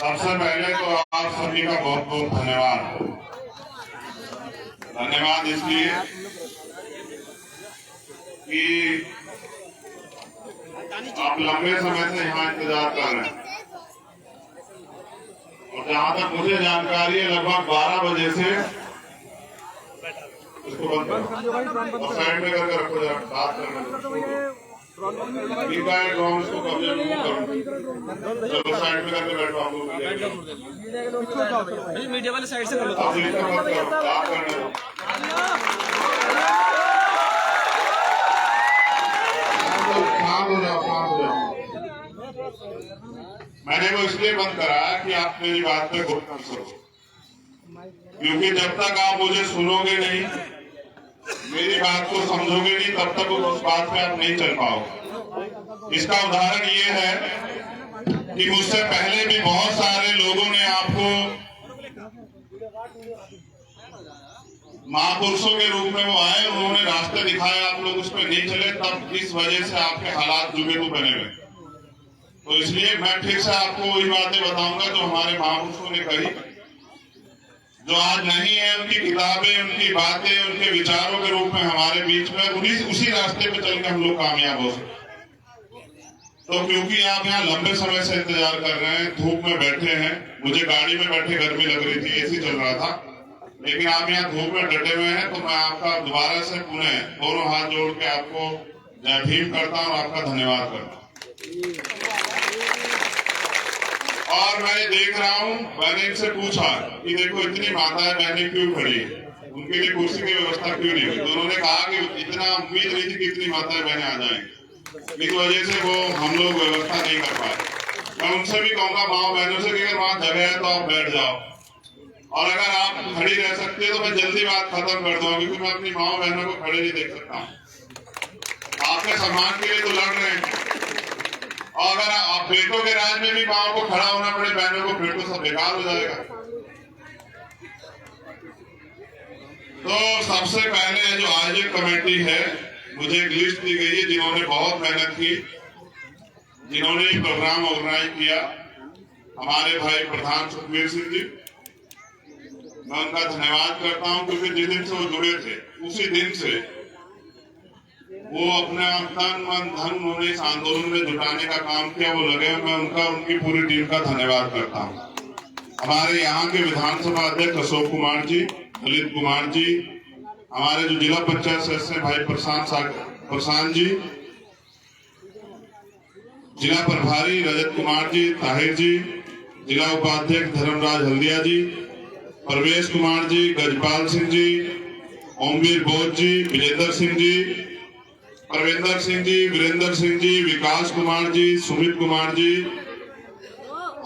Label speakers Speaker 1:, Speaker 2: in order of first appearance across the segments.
Speaker 1: सबसे पहले तो आप सभी का बहुत बहुत धन्यवाद। धन्यवाद इसलिए कि आप लंबे समय से यहाँ इंतजार कर रहे हैं और जहाँ तक मुझे जानकारी है लगभग 12 बजे से इसको बंद करो और साइड में करके रखो, जरा बात करना ठीक है। ड्रोन इसको कब्जे में करो, चलो साइड में करके बैठो। आप लोग
Speaker 2: मीडिया वाले साइड से कर लो,
Speaker 1: आप इसको बंद करो, बात करने दो। शांत हो जाओ, शांत हो जाओ। मैंने वो इसलिए बंद करा कि आप मेरी बात पे गौर करो, क्योंकि जब तक आप मुझे सुनोगे नहीं, मेरी बात को समझोगे नहीं, तब तक उस बात पे आप नहीं चल पाओगे। इसका उदाहरण ये है कि मुझसे पहले भी बहुत सारे लोगों ने आपको महापुरुषों के रूप में वो आए, उन्होंने रास्ते दिखाए, आप लोग उस पर नहीं चले, तब इस वजह से आपके हालात जुगे तो बने हुए। तो इसलिए मैं फिर से आपको वही बातें बताऊंगा जो हमारे महापुरुषों ने कही। जो आज नहीं है, उनकी किताबें, उनकी बातें, उनके विचारों के रूप में हमारे बीच में, उसी रास्ते पे चल के हम लोग कामयाब हो सकते। तो क्योंकि आप यहाँ लंबे समय से इंतजार कर रहे हैं, धूप में बैठे हैं, मुझे गाड़ी में बैठे गर्मी लग रही थी, एसी चल रहा था, लेकिन आप यहाँ धूप में डटे हुए हैं, तो मैं आपका दोबारा से पुनः दोनों हाथ जोड़ के आपको जय भीम करता हूँ, आपका धन्यवाद करता हूँ। और मैं देख रहा हूँ, मैंने इनसे पूछा कि देखो इतनी माताएं बहनें क्यों खड़ी है, उनके लिए कुर्सी की व्यवस्था क्यों नहीं हुई। तो उन्होंने कहा कि इतना उम्मीद नहीं थी कि इतनी माताएं बहनें आ जाएंगी, इस वजह से वो हम लोग व्यवस्था नहीं कर पाए। मैं उनसे भी कहूँगा माओ बहनों से कि अगर वहाँ जगह है तो आप बैठ जाओ, और अगर आप खड़ी रह सकते हो तो मैं जल्दी बात खत्म कर दूंगा, क्योंकि मैं अपनी माओ बहनों को खड़े नहीं देख सकता हूँ। आपके सम्मान के लिए तो लड़ रहे हैं, और अगर आप बेटों के राज में भी माओ को खड़ा होना पड़े बहनों को, फिर तो सब बेकार हो जाएगा। तो सबसे पहले जो आयोजक कमेटी है, मुझे एक लिस्ट दी गई है जिन्होंने बहुत मेहनत की, जिन्होंने ये प्रोग्राम ऑर्गेनाइज किया। हमारे भाई प्रधान सुखबीर सिंह जी, मैं उनका धन्यवाद करता हूं, क्योंकि जिस दिन से वो जुड़े थे उसी दिन से वो अपना तन मन धन उन्होंने इस आंदोलन में जुटाने का काम किया, वो लगे। मैं उनका, उनकी पूरी टीम का धन्यवाद करता हूँ। हमारे यहाँ के विधानसभा अध्यक्ष अशोक कुमार जी, ललित कुमार जी, हमारे जो जिला पंचायत सदस्य भाई प्रशांत जी, जिला प्रभारी रजत कुमार जी, ताहिर जी, जिला उपाध्यक्ष धर्मराज हल्दिया जी, परवेश कुमार जी, गजपाल सिंह जी, ओमवीर बोध जी, विजेंद्र सिंह जी, परविंदर सिंह जी, वीरेंद्र सिंह जी, विकास कुमार जी, सुमित कुमार जी,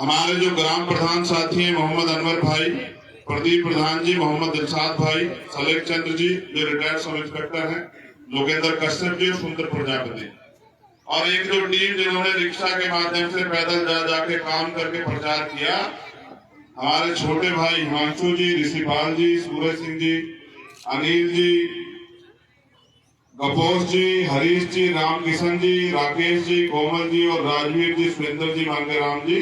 Speaker 1: हमारे जो ग्राम प्रधान साथी हैं मोहम्मद अनवर भाई, प्रदीप प्रधान जी, मोहम्मद दिलशाद भाई, सलेख चंद्र जी जो रिटायर्ड सब इंस्पेक्टर हैं, लोकेंद्र कश्यप जी और सुंदर प्रजापति, और एक जो टीम जिन्होंने रिक्शा के माध्यम से पैदल जा जाके काम करके प्रचार किया, हमारे छोटे भाई हिमांशु जी, ऋषिपाल जी, सूरज सिंह जी, अनिल जी, कपोस जी, हरीश जी, राम किशन जी, राकेश जी, कोमल जी और राजवीर जी, सुरेंद्र जी, मांगेराम जी,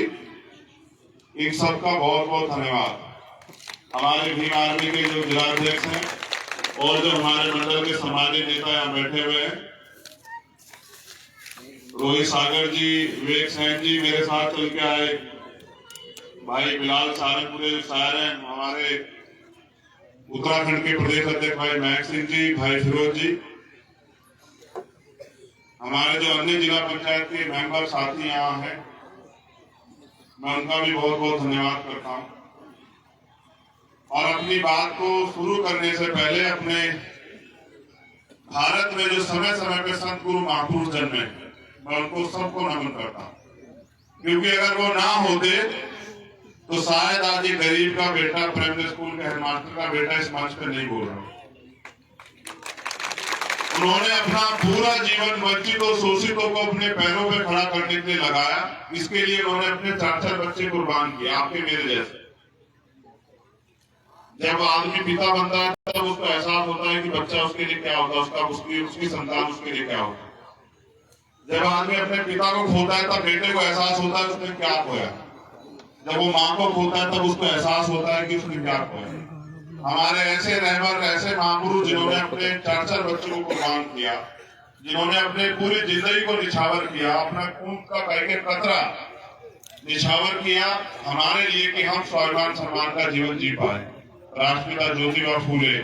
Speaker 1: इन सबका बहुत बहुत धन्यवाद। हमारे भीम आर्मी के जो जिलाध्यक्ष हैं और जो हमारे मंडल के समाजी नेता यहाँ बैठे हुए हैं, रोहित सागर जी, विवेक सैन जी, मेरे साथ चल के आए भाई बिलाल सारंगपुरे जो शायर हैं, हमारे उत्तराखंड के प्रदेश अध्यक्ष भाई महक सिंह जी, भाई फिरोज जी, हमारे जो अन्य जिला पंचायत के मेंबर साथी यहाँ हैं, मैं उनका भी बहुत बहुत धन्यवाद करता हूँ। और अपनी बात को शुरू करने से पहले अपने भारत में जो समय समय पे संत गुरु महापुरुष जन्मे, मैं उनको सबको नमन करता हूँ, क्योंकि अगर वो ना होते तो शायद आज ये गरीब का बेटा, प्राइमरी स्कूल के हेडमास्टर का बेटा इस मंच पे नहीं बोल रहा। उन्होंने अपना पूरा जीवन वंचित और शोषितों को अपने पैरों पे खड़ा करने के लिए लगाया। इसके लिए उन्होंने अपने 4 बच्चे कुर्बान किए, आपके मेरे जैसे। जब आदमी पिता बनता है तब उसको एहसास होता है कि बच्चा उसके लिए क्या होता है, उसकी संतान उसके लिए क्या होता है। जब आदमी अपने पिता को खोता है तब बेटे को एहसास होता है उसने क्या खोया। जब वो माँ को खोता है तब उसको एहसास होता है कि उसने क्या खोया। हमारे ऐसे रहबर, ऐसे महापुरुष जिन्होंने अपने 4 बच्चों को कुर्बान किया, जिन्होंने अपने पूरी जिंदगी को निछावर किया, अपना खून का एक कतरा निछावर किया हमारे लिए कि हम स्वाभिमान सम्मान का जीवन जी पाए। राष्ट्रपिता ज्योतिबा फूले,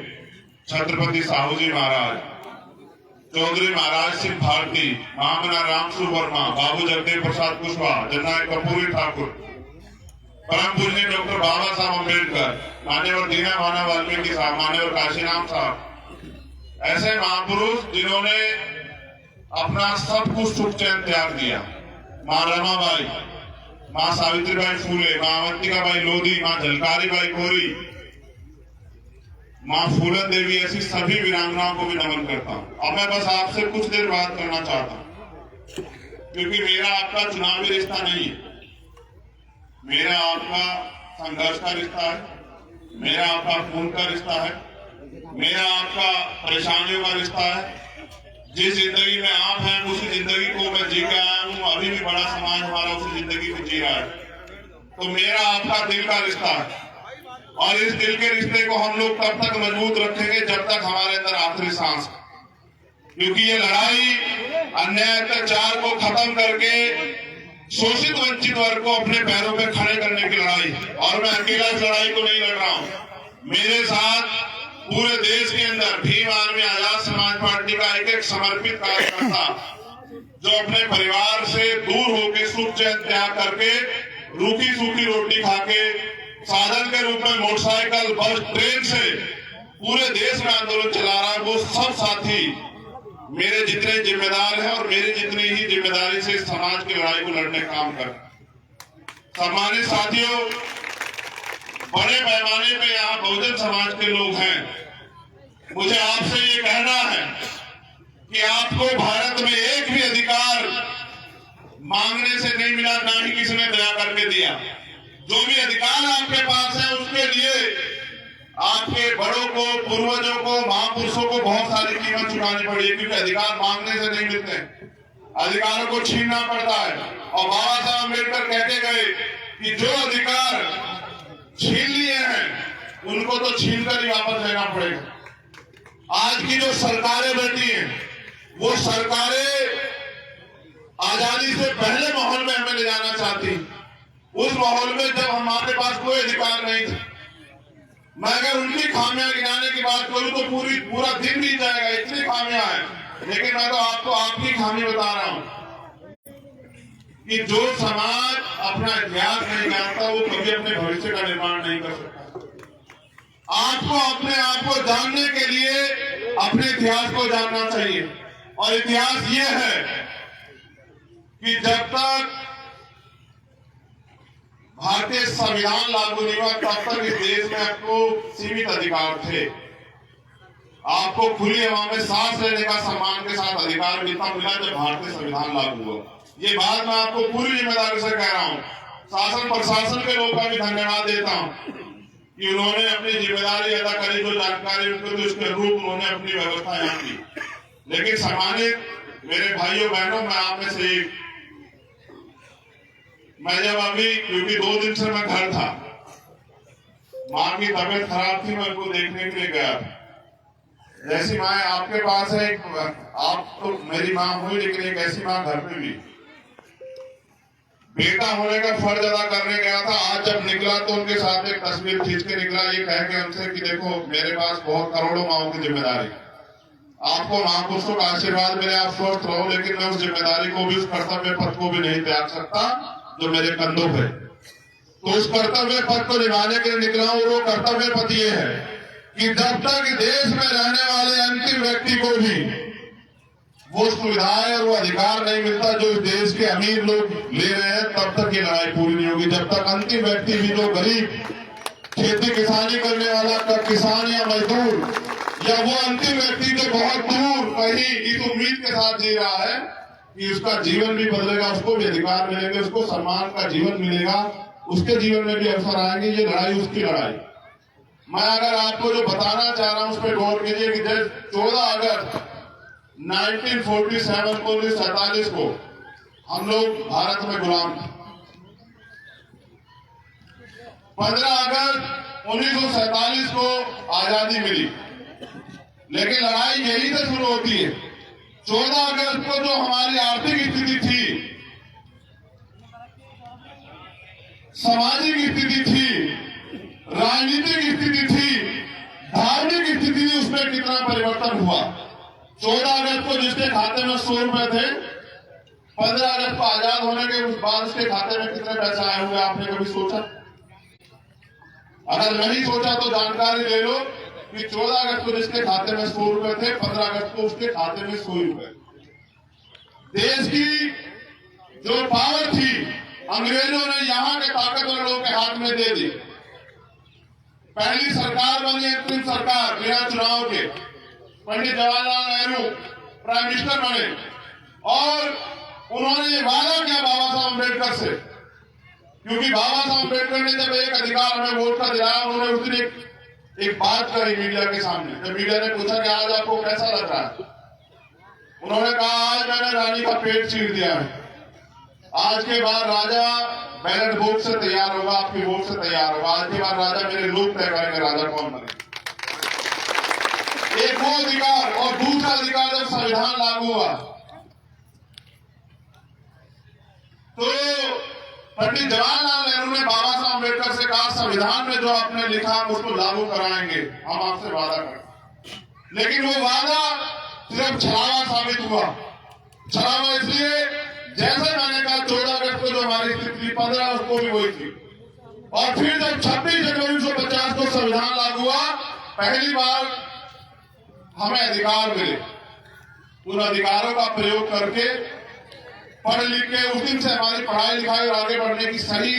Speaker 1: छत्रपति साहू जी महाराज, चौधरी महाराज सिंह भारती, महामना रामसु वर्मा, बाबू जगदेव प्रसाद कुशवाहा, जननायक कर्पूरी ठाकुर, परम पूज्य डॉक्टर बाबा साहब अम्बेडकर, मान्यवर दीना भाना वाल्मीकि साहब, मान्यवर काशीराम साहब, ऐसे महापुरुष जिन्होंने अपना सब कुछ सुख चैन त्याग दिया। माँ रमाबाई, माँ सावित्रीबाई फूले, माँ अवंतिकाबाई लोधी, माँ झलकारी बाई कोरी, माँ फूलन देवी, ऐसी सभी वीरांगनाओं को भी नमन करता हूँ। और मैं बस आपसे कुछ देर बात करना चाहता हूँ, क्योंकि मेरा आपका चुनावी रिश्ता नहीं है, मेरा आपका संघर्ष का रिश्ता है, मेरा आपका खून का रिश्ता है, मेरा आपका परेशानियों का रिश्ता है। जिस जिंदगी में आप हैं उसी जिंदगी को मैं जी के आया हूँ, अभी भी बड़ा समाज हमारा उसी जिंदगी को जी रहा है। तो मेरा आपका दिल का रिश्ता है, और इस दिल के रिश्ते को हम लोग तब तक मजबूत रखेंगे जब तक हमारे अंदर आखिरी सांस, क्योंकि ये लड़ाई अन्याय अत्याचार को खत्म करके शोषित वंचित वर्ग को अपने पैरों पे खड़े करने की लड़ाई है। और मैं अकेला इस लड़ाई को नहीं लड़ रहा हूँ, मेरे साथ पूरे देश के अंदर भीम आर्मी आजाद समाज पार्टी का एक समर्पित कार्यकर्ता, जो अपने परिवार से दूर होकर सुख चैन त्याग करके रूखी सूखी रोटी खाके साधन के रूप में मोटरसाइकिल, बस, ट्रेन से पूरे देश में आंदोलन चला रहा है, वो सब साथी मेरे जितने जिम्मेदार हैं और मेरी जितनी ही जिम्मेदारी से समाज की लड़ाई को लड़ने का काम कर। सम्मानित साथियों, बड़े पैमाने पे यहाँ बहुजन समाज के लोग हैं। मुझे आपसे ये कहना है कि आपको भारत में एक भी अधिकार मांगने से नहीं मिला, ना ही किसी ने दया करके दिया। जो भी अधिकार आपके पास है उसके लिए आपके बड़ों को, पूर्वजों को, महापुरुषों को बहुत सारी कीमत चुकानी पड़ी है, क्योंकि अधिकार मांगने से नहीं मिलते, अधिकारों को छीनना पड़ता है। और बाबा साहब अम्बेडकर कहते गए कि जो अधिकार छीन लिए हैं उनको तो छीन कर ही वापस लेना पड़ेगा। आज की जो सरकारें बैठी हैं वो सरकारें आजादी से पहले माहौल में हमें ले जाना चाहती, उस माहौल में जब हमारे पास कोई अधिकार नहीं था। मैं अगर उनकी खामियां गिनाने की बात करूं तो पूरा दिन बीत जाएगा, इतनी खामियां हैं। लेकिन मैं तो आपको आपकी खामी बता रहा हूं कि जो समाज अपना इतिहास नहीं जानता वो कभी अपने भविष्य का निर्माण नहीं कर सकता। आपको अपने आप को जानने के लिए अपने इतिहास को जानना चाहिए, और इतिहास ये है कि जब तक भारतीय संविधान लागू नहीं हुआ तब तक इस देश में आपको सीमित अधिकार थे। आपको खुली हवा में सांस लेने का सम्मान के साथ अधिकार मिलता मिला जब भारतीय संविधान लागू हुआ। ये बात मैं आपको पूरी जिम्मेदारी से कह रहा हूँ। शासन प्रशासन के लोगों का भी धन्यवाद देता हूँ कि उन्होंने अपनी जिम्मेदारी अदा करी, जो जानकारी उनको तो उसके रूप उन्होंने अपनी व्यवस्था यहाँ की। लेकिन सम्मानित मेरे भाइयों बहनों, मैं आप में से मैं जब अभी, क्योंकि 2 दिन से मैं घर था, माँ की तबीयत खराब थी, मैं उनको देखने के लिए गया। जैसी माँ आपके पास है, आप तो मेरी माँ हुई, लेकिन एक ऐसी माँ घर पे भी बेटा होने का फर्ज अदा करने गया था। आज जब निकला तो उनके साथ एक तस्वीर खींच के निकला, ये कह के उनसे कि देखो मेरे पास बहुत करोड़ों माओं की जिम्मेदारी, आपको महापुरुषों का आशीर्वाद मिले, आप स्वस्थ रहो, लेकिन मैं उस जिम्मेदारी को भी, उस कर्तव्य पथ को भी नहीं त्याग सकता जो मेरे कंधों पे। तो उस कर्तव्य पथ को निभाने के लिए निकला हूं। वो कर्तव्य पथ ये है कि जब तक देश में रहने वाले अंतिम व्यक्ति को भी वो सुविधाएं और वो अधिकार नहीं मिलता जो इस देश के अमीर लोग ले रहे हैं, तब तक ये लड़ाई पूरी नहीं होगी। जब तक अंतिम व्यक्ति भी, जो गरीब खेती किसानी करने वाला किसान या मजदूर या वो अंतिम व्यक्ति जो बहुत दूर कहीं इस उम्मीद के साथ जी रहा है कि उसका जीवन भी बदलेगा, उसको भी अधिकार मिलेंगे, उसको सम्मान का जीवन मिलेगा, उसके जीवन में भी अवसर आएंगे। ये लड़ाई उसकी लड़ाई। मैं अगर आपको जो बताना चाह रहा हूं उस पर गौर कीजिए कि 14 अगस्त 1947 को हम लोग भारत में गुलाम थे। 15 अगस्त 1947 को आजादी मिली, लेकिन लड़ाई यही से शुरू होती है। 14 अगस्त को जो हमारी आर्थिक स्थिति थी, सामाजिक स्थिति थी, राजनीतिक स्थिति थी, धार्मिक स्थिति थी, उसमें कितना परिवर्तन हुआ। 14 अगस्त को जिसके खाते में 100 रुपए थे, 15 अगस्त को आजाद होने के बाद उसके खाते में कितने पैसे आए होंगे, आपने कभी सोचा? अगर नहीं सोचा तो जानकारी ले लो कि 14 अगस्त को जिसके खाते में 100 रुपए थे, 15 अगस्त को उसके खाते में 100 रुपए। देश की जो पावर थी अंग्रेजों ने यहाँ के ताकतवर लोगों के हाथ में दे दी। पहली सरकार बनी अंतरिम सरकार बिना चुनाव के, पंडित जवाहरलाल नेहरू प्राइम मिनिस्टर बने और उन्होंने वादा किया बाबा साहब अम्बेडकर से, क्योंकि बाबा साहब अम्बेडकर ने जब एक अधिकार हमें वोट का दिलाया, उन्होंने उस दिन एक बात कही मीडिया के सामने। जब मीडिया ने पूछा कि आज आपको कैसा लग रहा है, उन्होंने कहा आज मैंने रानी का पेट चीर दिया है, आज के बाद राजा बैलेट वोट से तैयार होगा, आपकी वोट से तैयार होगा, आज के बाद राजा मेरे लोग तय करेंगे राजा कौन बने। एक वो अधिकार, और दूसरा अधिकार जब संविधान लागू हुआ तो पंडित जवाहरलाल नेहरू ने बाबा साहब अम्बेडकर से कहा संविधान में जो आपने लिखा हम उसको लागू कराएंगे, हम आपसे वादा करें। लेकिन वो वादा सिर्फ छलावा साबित हुआ। छलावा इसलिए, जैसे मैंने कहा 14 अगस्त को जो हमारी स्थिति थी, 15 अगस्त को भी वही थी। और फिर जब 26 जनवरी 1950 को संविधान लागू हुआ, पहली बार हमें अधिकार मिले। उन अधिकारों का प्रयोग करके पढ़ लिख के उस दिन से हमारी पढ़ाई लिखाई और आगे बढ़ने की सही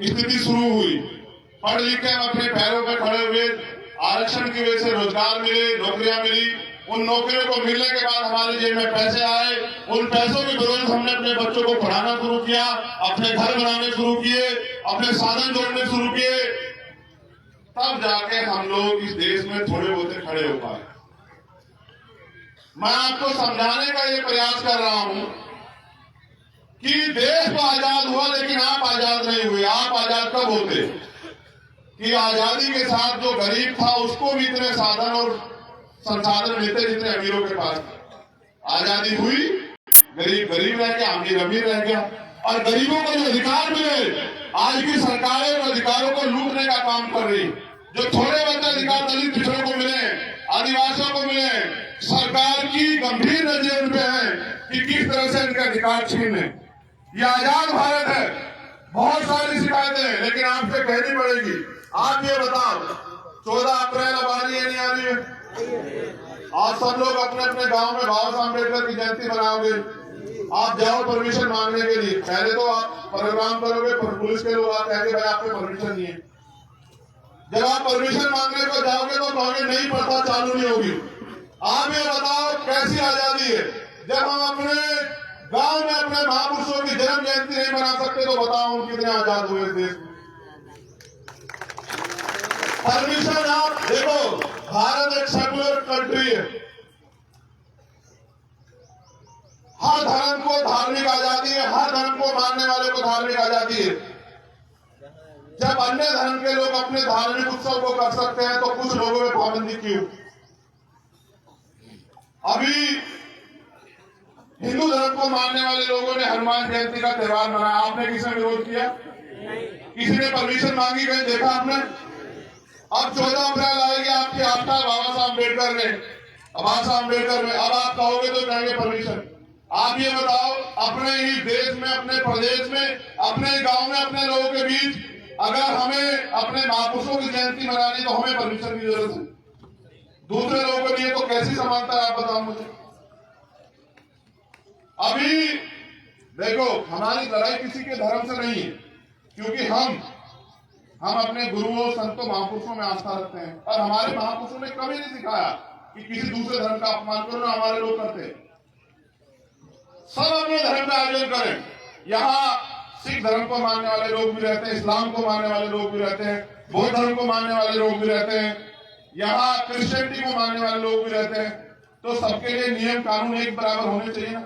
Speaker 1: स्थिति शुरू हुई। पढ़ लिख के हम अपने पैरों पर खड़े हुए, आरक्षण की वजह से रोजगार मिले, नौकरियां मिली। उन नौकरियों को मिलने के बाद हमारे जेब में पैसे आए, उन पैसों की बदौलत हमने अपने बच्चों को पढ़ाना शुरू किया, अपने घर बनाने शुरू किए, अपने साधन जोड़ने शुरू किए। तब जाके हम लोग इस देश में थोड़े बहुत खड़े हो पाए। मैं आपको समझाने का ये प्रयास कर रहा हूं कि देश तो आजाद हुआ, लेकिन आप आजाद नहीं हुए। आप आजाद कब होते कि आजादी के साथ जो गरीब था उसको भी इतने साधन और संसाधन मिलते जितने अमीरों के पास थे। आजादी हुई, गरीब गरीब रह गया, अमीर अमीर रह गया, और गरीबों को जो अधिकार मिले, आज की सरकारें उन अधिकारों को लूटने का काम कर रही। जो थोड़े बहुत अधिकार दलित पिछड़ों को मिले, आदिवासियों को मिले, सरकार की गंभीर नजर उन पे है कि किस तरह से इनके अधिकार छीने। ये आजाद भारत है, बहुत सारी शिकायतें, लेकिन आपसे कहनी पड़ेगी। आप ये बताओ 14 अप्रैल अब आ रही है, नहीं आ रही है? आज सब लोग अपने अपने गांव में बाबा साहब अम्बेडकर की जयंती मनाओगे। आप जाओ परमिशन मांगने के लिए, पहले तो आप प्रोग्राम करोगे, पुलिस के लोग आप कहेंगे भाई आपको परमिशन नहीं है। जब आप परमिशन मांगने को जाओगे तो कहोगे नहीं, प्रथा चालू नहीं होगी। आप ये बताओ कैसी आजादी है जब हम अपने गांव में अपने महापुरुषों की जन्म जयंती नहीं मना सकते, तो बताओ हम कितने आजाद हुए इस देश में। परमिशन आप देखो, भारत एक सेकुलर कंट्री है, हर धर्म को धार्मिक आजादी है, हर धर्म को मानने वाले को धार्मिक आजादी है। जब अन्य धर्म के लोग अपने धार्मिक उत्सव को कर सकते हैं तो कुछ लोगों में पाबंदी क्यों? अभी हिंदू धर्म को मानने वाले लोगों ने हनुमान जयंती का त्योहार मनाया, आपने किसने विरोध किया? किसी ने परमिशन मांगी? कहीं देखा आपने? अब 14 अप्रैल आएगी, आपके आफ्तार बाबा साहब अम्बेडकर ने, बाबा साहब अम्बेडकर में, अब आप कहोगे तो कहेंगे परमिशन। आप ये बताओ, अपने ही देश में, अपने प्रदेश में, अपने गांव में, अपने लोगों के बीच अगर हमें अपने महापुरुषों की जयंती मनानी तो हमें परमिशन की जरूरत है, दूसरे लोगों के लिए तो कैसी समानता है? आप बताओ मुझे। अभी देखो, हमारी लड़ाई किसी के धर्म से नहीं है, क्योंकि हम
Speaker 2: हम अपने गुरुओं संतों महापुरुषों में आस्था रखते हैं और हमारे महापुरुषों ने कभी नहीं सिखाया कि किसी दूसरे धर्म का अपमान करो। ना हमारे लोग करते, सब अपने धर्म का आयोजन करें। यहाँ सिख धर्म को मानने वाले लोग भी रहते हैं, इस्लाम को मानने वाले लोग भी रहते हैं, बौद्ध धर्म को मानने वाले लोग भी रहते हैं, यहाँ क्रिश्चियनिटी को मानने वाले लोग भी रहते हैं। तो सबके लिए नियम कानून एक बराबर होने चाहिए ना।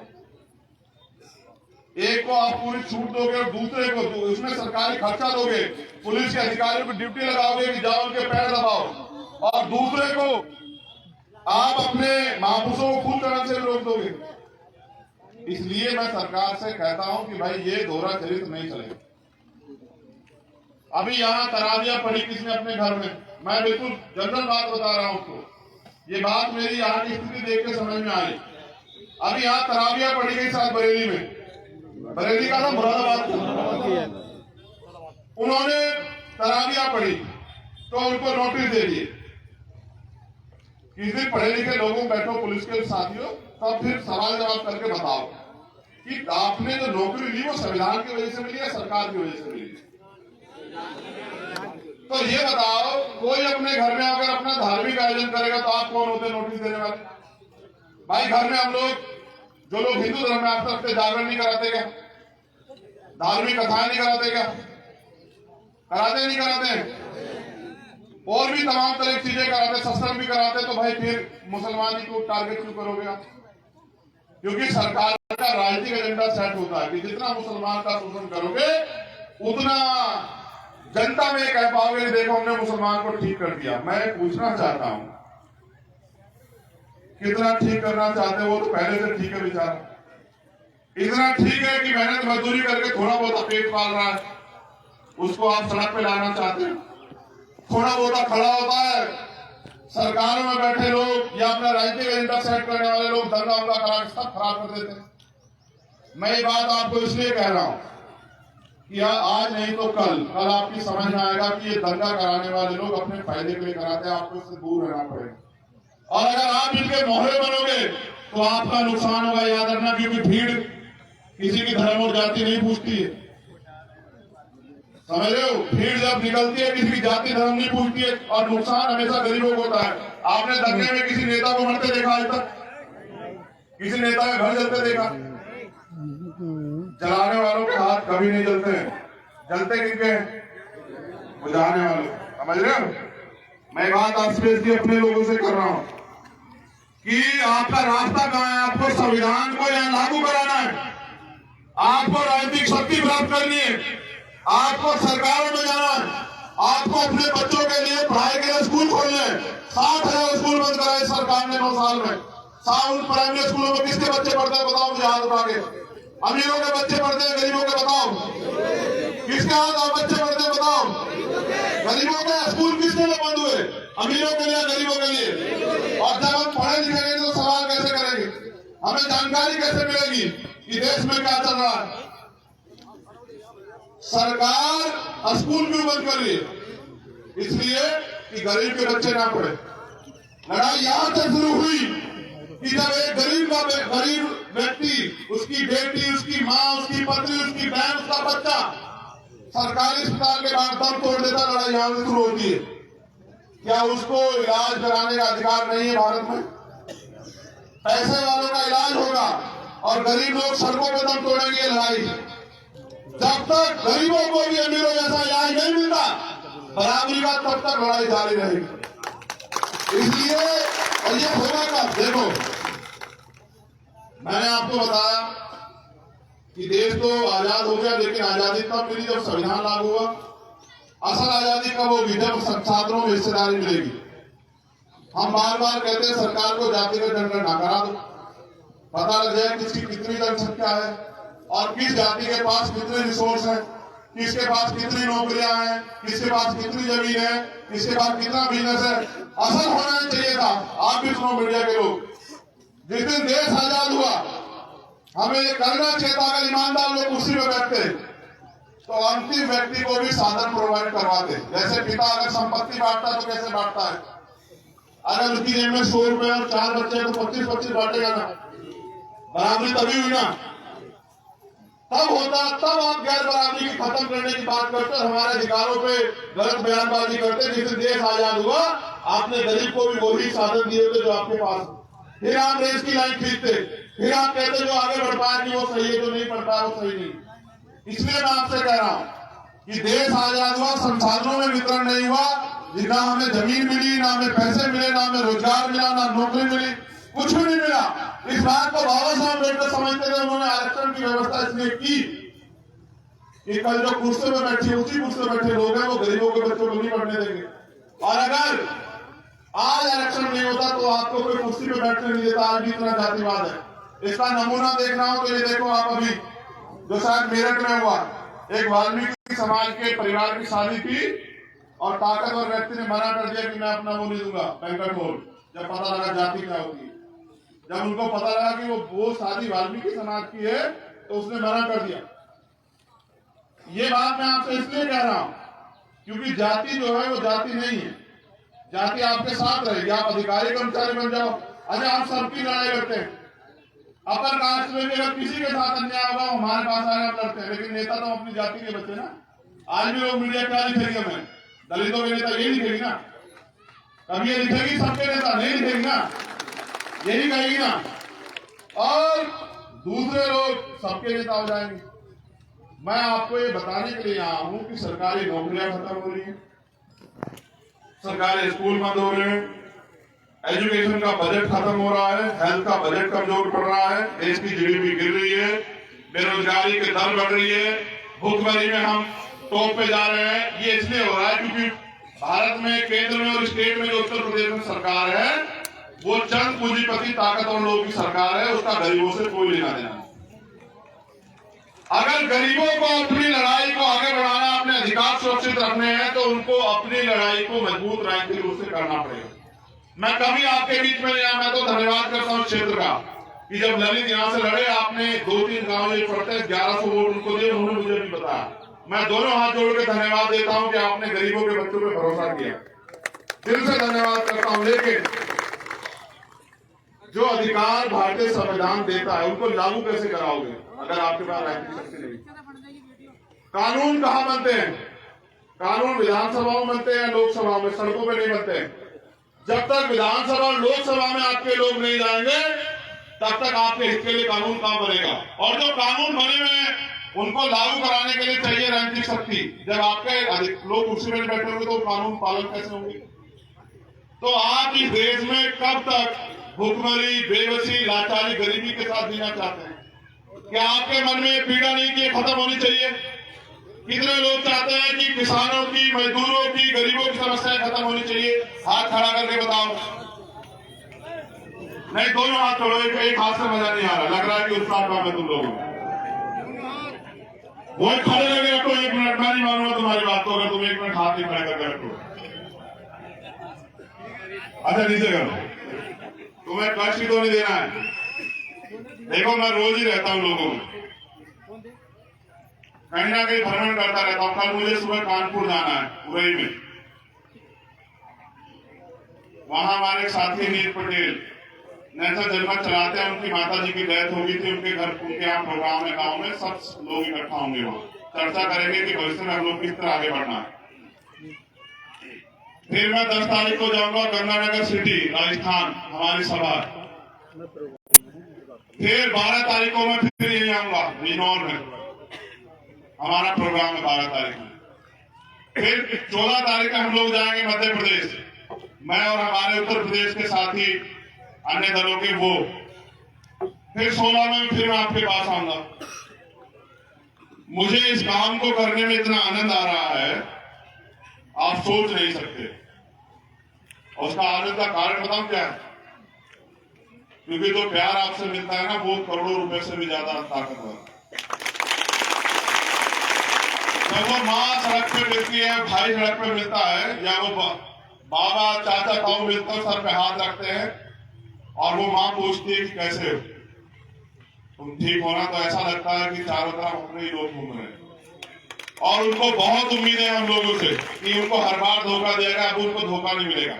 Speaker 2: एक को आप पूरी छूट दोगे और दूसरे को उसमें सरकारी खर्चा दोगे, पुलिस के अधिकारियों को ड्यूटी लगाओगे कि जाओ उनके पैर दबाओ, और दूसरे को आप अपने महापुरुषों को खून करने से रोक दोगे। इसलिए मैं सरकार से कहता हूं कि भाई ये दोहरा चरित्र नहीं चलेगा। अभी यहाँ तरावियां पड़ी किसने अपने घर में, मैं बिल्कुल जनरल बात बता रहा हूं उसको। ये बात मेरी यहाँ की स्थिति देख के समझ में आई। अभी यहाँ तरावियां पड़ी गई साथ बरेली में, बरेली का ना मुरादाबाद, उन्होंने तरावियां पढ़ी तो उनको नोटिस दे दिए। किसी पढ़े लिखे लोगों बैठो पुलिस के साथियों, तब फिर सवाल जवाब करके बताओ कि आपने जो नौकरी ली वो संविधान की वजह से मिली या सरकार की वजह से मिली। तो ये बताओ, कोई अपने घर में अगर अपना धार्मिक आयोजन करेगा तो आप कौन होते नोटिस देने वाले? भाई घर में हम लोग जो लोग हिंदू धर्म में आस्था रखते जागरण नहीं कराते क्या? धार्मिक कथाएं नहीं कराते क्या? कराते नहीं कराते? और भी तमाम तरह की चीजें कराते, सत्संग भी कराते। तो भाई फिर मुसलमानी को टारगेट क्यों करोगे आप? क्योंकि सरकार का राजनीतिक एजेंडा सेट होता है कि जितना मुसलमान का शोषण करोगे उतना जनता में कह पाओगे देखो हमने मुसलमान को ठीक कर दिया। मैं पूछना चाहता हूं, कितना ठीक करना चाहते हो? तो पहले से ठीक है बेचारा। इतना ठीक है कि मेहनत मजदूरी करके थोड़ा बहुत पेट पाल रहा है, उसको आप सड़क पे लाना चाहते हैं। थोड़ा बहुत खड़ा होता है, सरकारों में बैठे लोग या अपना राजनीतिक एजेंडा सेट करने वाले लोग दंगा उंगा करा सब खराब कर देते हैं। मैं ये बात आपको इसलिए कह रहा हूं कि आज नहीं तो कल आपकी समझ में आएगा कि ये दंगा कराने वाले लोग अपने फायदे के लिए कराते हैं। आपको इससे दूर रहना पड़ेगा। और अगर आप इनके मोहरे बनोगे तो आपका नुकसान होगा, याद रखना। क्योंकि भीड़ किसी की धर्म और जाति नहीं पूछती है, समझ रहे हो? भीड़ जब निकलती है किसी की जाति धर्म नहीं पूछती है, और नुकसान हमेशा गरीबों को होता है। आपने दंगे में किसी नेता को मरते देखा आज तक? किसी नेता का घर जलते देखा? जलाने वालों के हाथ कभी नहीं जलते हैं, जलते किनके हैं? बुझाने वालों। समझ रहे हो? मैं बात आप स्पेशली अपने लोगों से कर रहा हूं कि आपका रास्ता कहां है? आपको संविधान को यहां लागू कराना है, आपको राजनीतिक शक्ति प्राप्त करनी है, आपको सरकारों में जाना है, आपको अपने बच्चों के लिए पढ़ाई के लिए स्कूल खोलने हैं। 60,000 स्कूल बंद कराए सरकार ने 9 साल में। साउंड प्राइमरी स्कूलों में किसके बच्चे पढ़ते हैं बताओ मुझे हाथ उठा के। अमीरों के बच्चे पढ़ते हैं, गरीबों के बताओ? किसके हाथ बच्चे पढ़ते हैं बताओ? गरीबों के स्कूल किसके लिए बंद हुए? अमीरों के लिए, गरीबों के लिए। और जब हम पढ़े लिखेंगे तो सवाल कैसे करेंगे? हमें जानकारी कैसे मिलेगी कि देश में क्या चल रहा है? सरकार स्कूल क्यों बंद कर रही है? इसलिए कि गरीब के बच्चे ना पढ़े। लड़ाई यहां से शुरू हुई कि जब एक गरीब व्यक्ति, उसकी बेटी, उसकी माँ, उसकी पत्नी, उसकी बहन, उसका बच्चा सरकारी अस्पताल के बाद दम तोड़ देता, लड़ाई यहां से शुरू होती है। क्या उसको इलाज कराने का अधिकार नहीं है भारत में? पैसे वालों का इलाज होगा और गरीब लोग सड़कों पे दम तोड़ेंगे। लड़ाई जब तक गरीबों को भी अमीरों जैसा इलाज नहीं मिलता बराबरी का, तब तक लड़ाई जारी रहेगी। इसलिए और ये होगा कब? देखो, मैंने आपको बताया कि देश तो आजाद हो गया, लेकिन आजादी तब मिली जब संविधान लागू हुआ। असल आजादी कब होगी? जब छात्रों में हिस्सेदारी मिलेगी। हम बार बार कहते हैं सरकार को जातिगत जनगणना करा दो, पता लग जाए किसकी कितनी जनसंख्या है और किस जाति के पास कितने रिसोर्स हैं, किसके पास कितनी नौकरियां हैं, किसके पास कितनी जमीन है, किसके पास कितना बिजनेस है। असल होना चाहिए था। आप भी सुनो मीडिया के लोग, जिस दिन देश आजाद हुआ हमें ये करना चाहिए था, अगर ईमानदार लोग कुर्सी में बैठते तो अंतिम व्यक्ति को भी साधन प्रोवाइड करवाते। जैसे पिता अगर संपत्ति बांटता है तो कैसे बांटता है? अगर उसकी जेब में 100 रुपए और 4 बच्चे तो 25-25 बांटेगा ना, बराबरी तभी हुई ना। तब होता, तब आप गैर बराबरी की खत्म करने की बात करते और हमारे अधिकारों पे गलत बयानबाजी करते। जिस देश आजाद हुआ आपने गरीब को भी वही साधन दिए थे जो आपके पास, फिर आप रेस की लाइन खींचते, फिर आप कहते जो आगे बढ़ पाया कि वो सही है, जो नहीं बढ़ पाया वो सही नहीं। इसलिए मैं आपसे कह रहा हूं कि देश आजाद हुआ, संसाधनों में वितरण नहीं हुआ, ना हमें जमीन मिली, ना हमें पैसे मिले, ना हमें रोजगार मिला, ना नौकरी मिली, कुछ भी नहीं मिला। इस बात को बाबा साहब अम्बेडकर समझते थे। उन्होंने आरक्षण की व्यवस्था इसलिए की कि कल जो कुर्सी में बैठे, ऊंची कुर्सी में बैठे लोग हैं वो गरीबों के बच्चों को नहीं पढ़ने देंगे। और अगर आज आरक्षण नहीं होता तो आपको कोई कुर्सी पे बैठने नहीं देता। आज भी इतना जातिवाद है। इसका नमूना देखना हो तो ये देखो आप, अभी जो शायद मेरठ में हुआ, एक वाल्मीकि समाज के परिवार की शादी थी और ताकतवर व्यक्ति ने मना कर दिया कि मैं अपना वो नहीं दूंगा बैंक्वेट हॉल। जब पता लगा जाति क्या होती है, जब उनको पता लगा कि वो शादी वाल्मीकि समाज की है तो उसने मना कर दिया। ये बात मैं आपसे इसलिए कह रहा हूं क्योंकि जाति जो है वो जाति नहीं है। जाति आपके साथ रहेगी, आप अधिकारी कर्मचारी बन जाओ। अरे आप सबकी लड़ाई करते हैं, अपर कास्ट में भी अगर किसी के साथ अन्याय होगा हमारे पास आए हम लड़ते हैं, लेकिन नेता तो अपनी जाति के बच्चे ना। आज भी लोग मीडिया क्या लिखेगी, हमें दलितों के नेता ये लिखेगी ना, कभी ये लिखेगी सबके नेता नहीं लिखेगी ना, यही कहेगी ना, और दूसरे लोग सबके नेता हो जाएंगे। मैं आपको ये बताने के लिए आया हूं कि सरकारी नौकरियां खत्म हो रही हैं, सरकारी स्कूल बंद हो रहे हैं, एजुकेशन का बजट खत्म हो रहा है, हेल्थ का बजट कमजोर पड़ रहा है, देश की जीडीपी गिर रही है, बेरोजगारी की दर बढ़ रही है, भूखमरी में हम टॉप पे जा रहे हैं। ये इसलिए हो रहा है क्योंकि भारत में केंद्र में और स्टेट में जो उत्तर प्रदेश में सरकार है वो चंद पूंजीपति ताकतवर लोगों की सरकार है, उसका गरीबों से कोई लेना देना। अगर गरीबों को अपनी लड़ाई को आगे बढ़ाना, अपने अधिकार सुरक्षित रखने हैं तो उनको अपनी लड़ाई को मजबूत राजनीतिक रूप से करना पड़ेगा। मैं कभी आपके बीच में नहीं आया। मैं तो धन्यवाद करता हूं क्षेत्र का कि जब ललित यहां से लड़े, आपने 2-3 गांव ये पड़ते 1100 वोट उनको दिए, उन्होंने मुझे भी बताया। मैं दोनों हाथ जोड़ के धन्यवाद देता हूं कि आपने गरीबों के बच्चों पे भरोसा किया, दिल से धन्यवाद करता हूं। लेकिन जो अधिकार भारतीय संविधान देता है उनको लागू कैसे कराओगे अगर आपके पास राजनीतिक शक्ति नहीं? कानून कहां बनते हैं? कानून विधानसभाओं में बनते हैं, लोकसभा में, सड़कों पे नहीं बनते हैं। जब तक विधानसभा और लोकसभा में आपके लोग नहीं जाएंगे तब तक आपके हित के लिए कानून कहां बनेगा? और जो कानून बने हुए हैं उनको लागू कराने के लिए चाहिए राजनीतिक शक्ति। जब आपके लोग कुर्सी में बैठे होंगे तो कानून पालन कैसे होंगे? तो आप इस देश में कब तक भूखमरी, बेबसी, लाचारी, गरीबी के साथ जीना चाहते हैं? क्या आपके मन में पीड़ा नहीं कि खत्म होनी चाहिए? कितने लोग चाहते हैं कि किसानों की, मजदूरों की, गरीबों की समस्याएं खत्म होनी चाहिए? हाथ खड़ा करके बताओ। नहीं, दोनों हाथ छोड़ो, एक हाथ से मजा नहीं आ रहा, लग रहा है कि उत्साह कम है तुम लोगों में। वो खड़े लगे रखो 1 मिनट, मैं नहीं मानूंगा तुम्हारी बात को अगर तुम 1 मिनट हाथ नहीं खड़े करके रखो। अच्छा नीचे करो, तुम्हें कष्ट ही तो नहीं देना है। देखो मैं रोज ही रहता हूं लोगों में, कहीं ना कहीं भ्रमण करता रहता हूं। कल मुझे सुबह कानपुर जाना है, उरई में। वहां हमारे साथी नील पटेल नेशनल जनमत चलाते हैं, उनकी माता जी की डेथ हो गई थी, उनके घर, उनके यहाँ प्रोग्राम है गांव में, सब लोग इकट्ठा होंगे, वहां चर्चा करेंगे कि भविष्य में हम लोग किस तरह आगे बढ़ना है। फिर मैं 10 तारीख को जाऊंगा गंगानगर सिटी, राजस्थान, हमारी सभा। फिर 12 तारीख को मैं फिर यही आऊंगा बिजनौर में, हमारा प्रोग्राम है 12 तारीख में। फिर 14 तारीख को हम लोग जाएंगे मध्य प्रदेश, मैं और हमारे उत्तर प्रदेश के साथी अन्य दलों के वो। फिर 16 में फिर मैं आपके पास आऊंगा। मुझे इस काम को करने में इतना आनंद आ रहा है आप सोच नहीं सकते। और उसका आनंद का कारण बताऊं क्या है? क्योंकि जो प्यार आपसे मिलता है ना वो करोड़ों रुपए से भी ज्यादा ताकतवर है। जब वो माँ सड़क पे मिलती है, भाई सड़क पे मिलता है, या वो बाबा, चाचा, ताऊ मिलकर सर पे हाथ रखते हैं और वो माँ पूछती है कि कैसे हो तुम, ठीक होना? तो ऐसा लगता है कि चारों तरफ अपने ही लोग घूम रहे हैं। और उनको बहुत उम्मीद है हम लोगों से कि उनको हर बार धोखा देगा, अब उनको धोखा नहीं मिलेगा।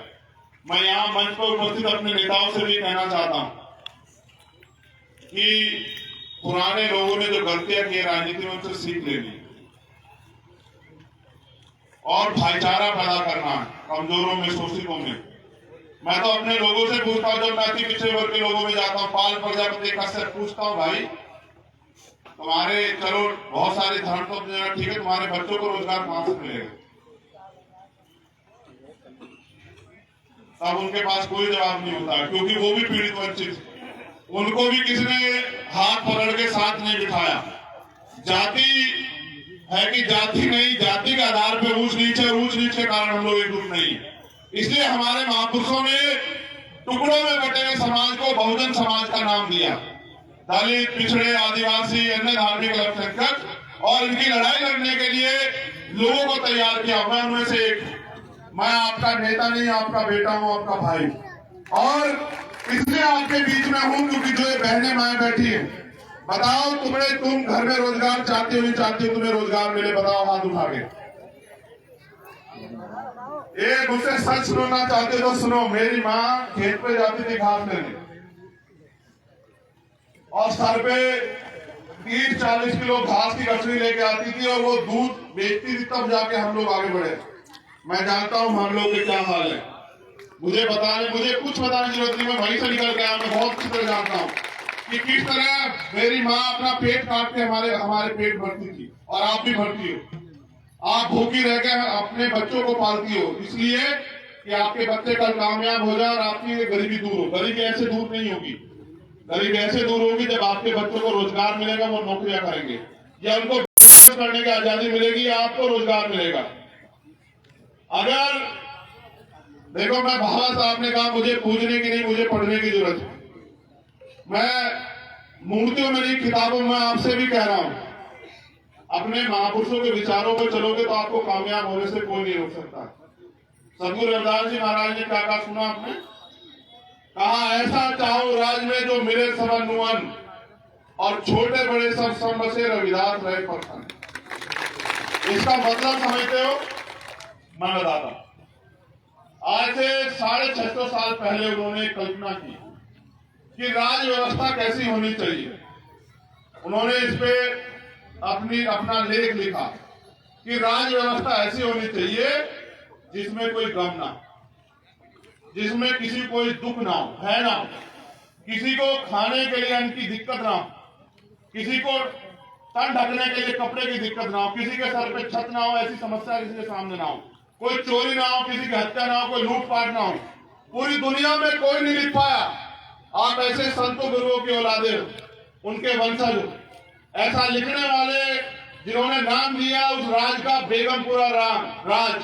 Speaker 2: मैं यहाँ मंच पर उपस्थित अपने नेताओं से भी कहना चाहता हूं कि
Speaker 1: पुराने लोगों ने जो गलतियां की राजनीति में उनसे सीख लेनी और भाईचारा पैदा करना है कमजोरों में, शोषितों में। मैं तो अपने लोगों से पूछता हूँ, जब मैं अति पिछड़े वर्ग के लोगों में जाता हूँ, पाल प्रजापति से पूछता हूँ, भाई तुम्हारे चलो बहुत सारे धर्म तो ठीक है, तुम्हारे बच्चों को रोजगार कहां से मिलेगा? तब उनके पास कोई जवाब नहीं होता, क्योंकि वो भी पीड़ित वंचित, उनको भी किसी ने हाथ पकड़ के साथ नहीं बिठाया। जाति है कि जाति नहीं, जाति के आधार पे ऊंच नीच है, ऊंच नीच के कारण हम लोग एकजुट नहीं। इसलिए हमारे महापुरुषों ने टुकड़ों में बटे हुए समाज को बहुजन समाज का नाम दिया। दलित, पिछड़े, आदिवासी, अन्य धार्मिक अल्पसंख्यक, और इनकी लड़ाई लड़ने के लिए लोगों को तैयार किया। मैं उनमें से एक, मैं आपका नेता नहीं, आपका बेटा हूं, आपका भाई, और इसलिए आपके बीच में हूं क्योंकि जो ये बहनें माएं बैठी हैं, बताओ तुम घर में रोजगार चाहते हो नहीं चाहते हो? तुम्हें रोजगार मिले, बताओ हाथ उठा के। ये मुझसे सच सुनना चाहते तो सुनो। मेरी माँ खेत पे जाती थी घास लेने और सर पे 30-40 किलो घास की गठरी लेके आती थी और वो दूध बेचती थी, तब जाके हम लोग आगे बढ़े। मैं जानता हूं हम लोग के क्या हाल है, मुझे कुछ बताने की जरूरत नहीं, मैं वहीं से निकल गया। मैं बहुत अच्छी तरह जानता हूं कि किस तरह मेरी माँ अपना पेट काट के हमारे पेट भरती थी, और आप भी भरती हो। आप भूखी रह के अपने बच्चों को पालती हो, इसलिए कि आपके बच्चे कल कामयाब हो जाए और आपकी गरीबी दूर हो। गरीबी ऐसे दूर नहीं होगी, गरीबी ऐसे दूर होगी जब आपके बच्चों को रोजगार मिलेगा, वो नौकरियां करेंगे, या उनको करने की आजादी मिलेगी, या आपको रोजगार मिलेगा। अगर देखो, मैं बाबा साहब ने कहा मुझे पूजने की नहीं, मुझे पढ़ने की जरूरत है। मैं मूर्तियों में नहीं, किताबों में आपसे भी कह रहा हूं, अपने महापुरुषों के विचारों पर चलोगे तो आपको कामयाब होने से कोई नहीं रोक सकता। सदगुरु रविदास जी महाराज ने क्या कहा सुना आपने? कहा, ऐसा चाहो राज में जो मिले सब अनुवन, और छोटे बड़े सब बसे रविदास रहे प्रसन्न। इसका मतलब समझते हो? मैं बताता हूं। आज से 650 साल पहले उन्होंने कल्पना की कि राज व्यवस्था कैसी होनी चाहिए। उन्होंने इस पे अपना लेख लिखा कि राज व्यवस्था ऐसी होनी चाहिए जिसमें कोई गम ना, जिसमें किसी कोई दुख ना हो, है ना, किसी को खाने के लिए अन्न की दिक्कत ना हो, किसी को तन ढकने के लिए कपड़े की दिक्कत ना हो, किसी के सर पे छत ना हो, ऐसी समस्या किसी के सामने ना हो, कोई चोरी ना हो, किसी की हत्या ना हो, कोई लूटपाट ना हो। पूरी दुनिया में कोई नहीं लिख पाया। आप ऐसे संतों गुरुओं की औलादे, उनके वंशज, ऐसा लिखने वाले जिन्होंने नाम दिया उस राज का बेगमपुरा राज,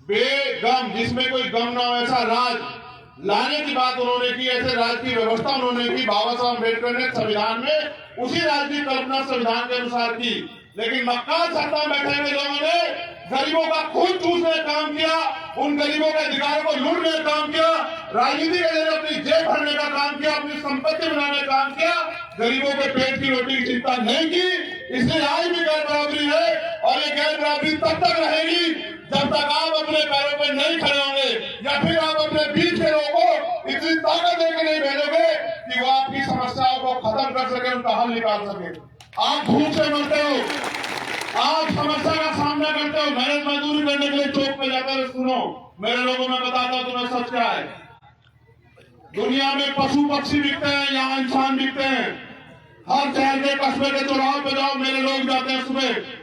Speaker 1: बेगम, जिसमें कोई गम ना हो, ऐसा राज लाने की बात उन्होंने की। ऐसे राज की व्यवस्था उन्होंने की। बाबा साहब अम्बेडकर ने संविधान में उसी राज की कल्पना संविधान के अनुसार की। लेकिन मक्का सत्ता में बैठे हुए लोगों ने गरीबों का खून चूसने का काम किया, उन गरीबों के अधिकारों को लूटने का काम किया, राजनीति के लिए अपनी जेब भरने का काम किया, अपनी संपत्ति बनाने का काम किया, गरीबों के पेट की रोटी की चिंता नहीं की। इसलिए आज भी गैर बराबरी है, और ये गैर बराबरी तब तक रहेगी जब तक आप अपने पैरों पर नहीं खड़े होंगे, या फिर आप अपने बीच के लोगों को इतनी ताकत देकर नहीं भेजोगे कि वो आपकी समस्याओं को खत्म कर सके, उनका हल निकाल सके। आप भूख से मरते हो, आप समस्या का सामना करते हो, मेहनत मजदूरी करने के लिए चौक पे जाकर सुनो, मेरे लोगों में बताता हूं तुम्हें सच क्या है। दुनिया में पशु पक्षी बिकते हैं, यहाँ इंसान बिकते हैं। हर शहर के कस्बे के चौराहे पे जाओ, मेरे लोग जाते हैं सुबह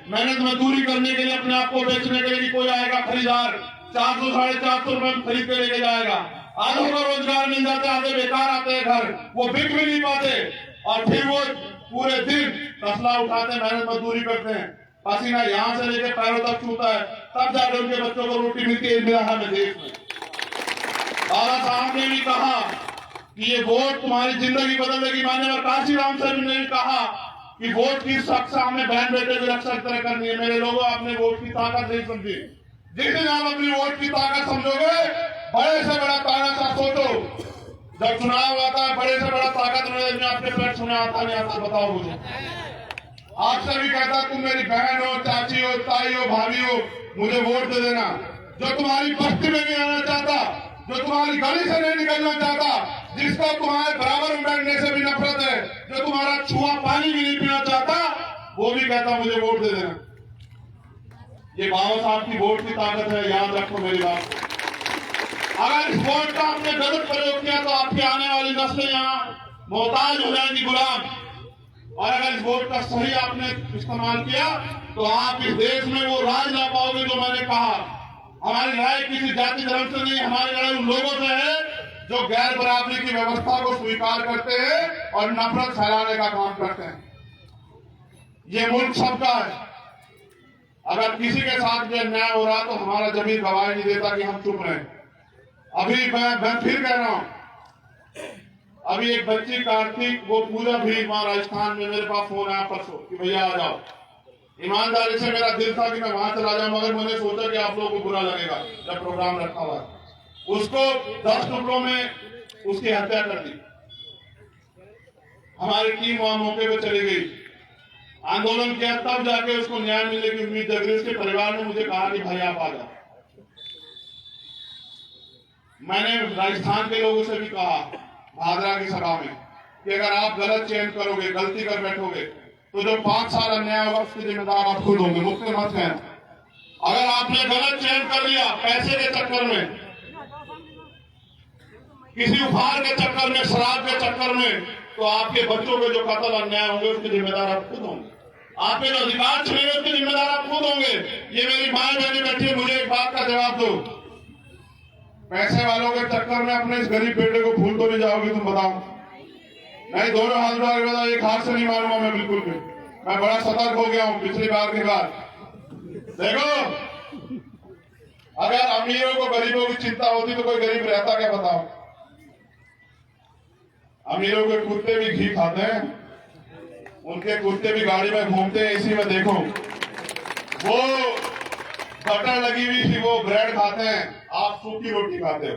Speaker 1: मेहनत मजदूरी करने के लिए, अपने आप को बेचने के लिए। कोई आएगा खरीदार, 400-450 रुपए में खरीद के लेके जाएगा। आधों को रोजगार मिल जाते, आधे बेकार आते हैं घर, वो बिक भी नहीं पाते, और फिर वो पूरे दिन तसला उठाते, मेहनत मजदूरी करते हैं, पसीना यहाँ से लेके पैरों तक छूता है, तब जाकर उनके बच्चों को रोटी मिलती है इंदिरा में देश में। बाबा साहब ने भी कहा कि ये वोट तुम्हारी जिंदगी बदल देगी। माननीय काशीराम साहब ने भी कहा कि वोट की रक्षा हमें बहन बेटे की रक्षा की तरह करनी है। मेरे लोगों, आपने वोट की ताकत नहीं समझी। जिस दिन आप अपनी वोट की ताकत समझोगे, बड़े से बड़ा तानाशाह सोचो। जब चुनाव आता है, बड़े से बड़ा ताकत में आपके पेट सुने आता नहीं आता, बताओ मुझे। आपसे भी कहता, तुम मेरी बहन हो, चाची हो, ताई हो, भाभी हो, मुझे वोट दे देना। जो तुम्हारी बस्ती में नहीं आना चाहता, जो तुम्हारी गली से नहीं निकलना चाहता, जिसको तुम्हारे बराबर में बैठने से भी नफरत है, जो तुम्हारा छुआ पानी भी नहीं पीना चाहता, वो भी कहता मुझे वोट दे देना। ये बाबा साहब की वोट की ताकत है, याद रखो मेरी बात। अगर इस वोट का आपने गलत प्रयोग किया तो आपकी आने वाली नस्लें यहाँ मोहताज हो जाएंगी, गुलाम। और अगर इस वोट का सही आपने इस्तेमाल किया तो आप इस देश में वो राज ला पाओगे जो मैंने कहा। हमारी लड़ाई किसी जाति धर्म से नहीं, हमारी लड़ाई उन लोगों से है जो गैर बराबरी की व्यवस्था को स्वीकार करते हैं और नफरत फैलाने का काम करते हैं। ये मुल्क सबका है। अगर किसी के साथ भी अन्याय हो रहा तो हमारा जमीन गवाही नहीं देता कि हम चुप रहें। अभी मैं फिर कह रहा हूं, अभी एक बच्ची कार्तिक, वो पूजा भी वहां राजस्थान में, मेरे पास फोन आया परसों कि भैया आ जाओ। ईमानदारी से मेरा दिल था कि मैं वहां चला जाऊं, मगर मैंने सोचा कि आप लोगों को बुरा लगेगा जब प्रोग्राम रखा हुआ है। उसको 10 टुकड़ों में उसकी हत्या कर दी। हमारी टीम वहां मौके पर चली गई, आंदोलन किया, तब जाके उसको न्याय मिलने की उम्मीद जग रही। उसके परिवार ने मुझे कहा कि भाई आप आ जाओ। मैंने राजस्थान के लोगों से भी कहा भादरा की सभा में कि अगर आप गलत चयन करोगे, गलती कर बैठोगे, तो जो 5 साल अन्याय होगा उसके जिम्मेदार आप खुद होंगे, मुझसे मत कहना। अगर आपने गलत चयन कर लिया पैसे के चक्कर में, किसी उपहार के चक्कर में, शराब के चक्कर में, तो आपके बच्चों के जो कत्ल अन्याय होंगे उसके जिम्मेदार आप खुद होंगे। आपके जो अधिकार छीने उसके जिम्मेदार आप खुद होंगे। ये मेरी माए बहनी बैठी है, मुझे एक बात का जवाब दो, पैसे वालों के चक्कर में अपने इस गरीब बेटे को भूल तो नहीं जाओगे तुम? बताओ। नहीं, दोनों हाथ उठा के बताओ, एक हाथ से नहीं मारूंगा मैं बिल्कुल भी। मैं बड़ा सतर्क हो गया हूं पिछली बार के बाद। देखो, अगर अमीरों को गरीबों की चिंता होती तो कोई गरीब रहता क्या? बताओ। अमीरों के कुत्ते भी घी खाते हैं, उनके कुत्ते भी गाड़ी में घूमते हैं, इसी में देखो वो बटर लगी हुई थी, वो ब्रेड खाते हैं, आप सूखी रोटी खाते हो।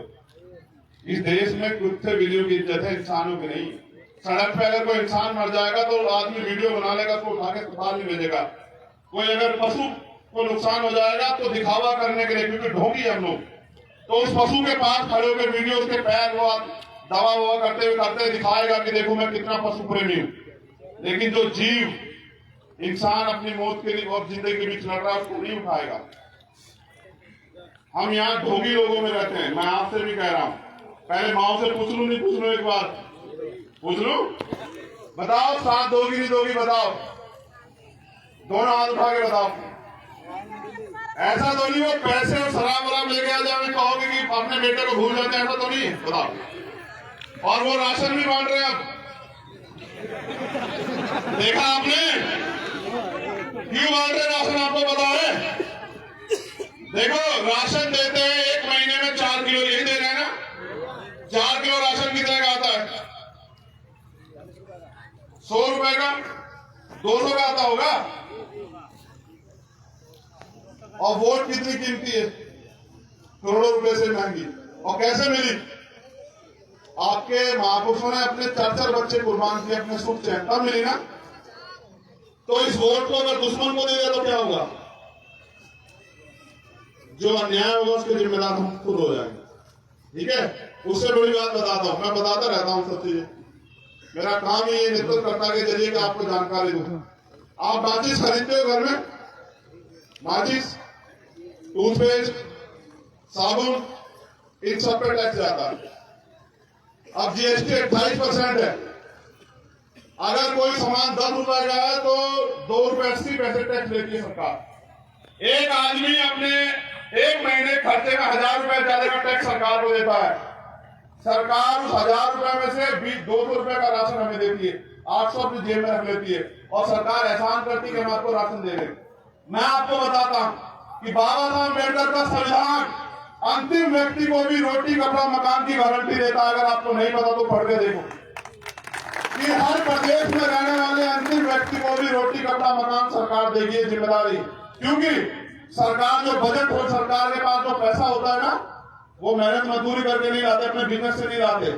Speaker 1: इस देश में कुत्ते बिल्लियों की इज्जत है, इंसानों की नहीं। सड़क पे अगर कोई इंसान मर जाएगा तो आदमी वीडियो बना लेगा, उसको उठा के अस्पताल में भेजेगा। कोई अगर पशु को नुकसान हो जाएगा तो दिखावा करने के लिए, क्योंकि ढोंगी हम लोग, तो उस पशु के पास खड़े होकर वीडियो उसके पैर वो दवा ववा करते हुए दिखाएगा कि देखो मैं कितना पशु प्रेमी हूं। लेकिन जो जीव इंसान अपनी मौत के लिए और जिंदगी के बीच लड़ रहा है उसको नहीं उठाएगा। हम यहाँ ढोंगी लोगों में रहते हैं। मैं आपसे भी कह रहा हूं, पहले माओ से पूछ लू, नहीं पूछ लू? एक बार पूछ लू, बताओ साथ दोगी नहीं दोगी? बताओ, दोनों हाथ उठा के बताओ। ऐसा तो नहीं वो पैसे और शराब वराब लेके आ जाओ, कहोगे कि अपने बेटे को भूल जाते, ऐसा तो नहीं है? बताओ। और वो राशन भी बांट रहे हैं, अब देखा आपने क्यों बांट रहे राशन? आपको पता है? देखो, राशन देते हैं 1 महीने में 4 किलो, यही दे रहे हैं ना? 4 किलो राशन कितने का आता है? 100 रुपए का, 200 का आता होगा। और वोट कितनी कीमती है? करोड़ों रुपए से महंगी। और कैसे मिली? आपके महापुरुषों ने अपने 4-4 बच्चे कुर्बान किए अपने सुख चैन, तब मिली ना। तो इस वोट को अगर दुश्मन को दे दिया तो क्या होगा? जो अन्याय होगा उसके जिम्मेदार हम खुद हो जाएंगे। ठीक है? उससे बड़ी बात बताता हूं, मैं बताता रहता हूं सब चीजें। मेरा काम ही ये नेतृत्व करता के जरिए कि आपको जानकारी दूं। आप माचिस खरीदते हो घर में? माचिस, टूथपेस्ट, साबुन, इन सब पे टैक्स जाता है। अब जीएसटी 28% है। अगर कोई सामान 10 रुपए का है तो 2 रुपए 80 पैसे टैक्स लेती है सरकार। एक आदमी अपने 1 महीने खर्चे में 1000 रुपए ज्यादा का टैक्स सरकार को देता है। सरकार उस 1000 रुपए में से 200 रुपए का राशन हमें देती है, 800 अपनी जेब में रख लेती है, और सरकार एहसान करती है कि हम आपको राशन दे रहे। मैं आपको बताता हूं कि बाबा साहब अम्बेडकर का संविधान अंतिम व्यक्ति को भी रोटी, कपड़ा, मकान की गारंटी देता है। अगर आपको नहीं पता तो पढ़ के देखो कि हर प्रदेश में रहने वाले अंतिम व्यक्ति को भी रोटी, कपड़ा, मकान सरकार देगी। ये जिम्मेदारी, क्योंकि सरकार जो बजट हो, सरकार के पास जो पैसा होता है ना, वो मेहनत मजदूरी करके नहीं लाते, अपने बिजनेस से नहीं लाते।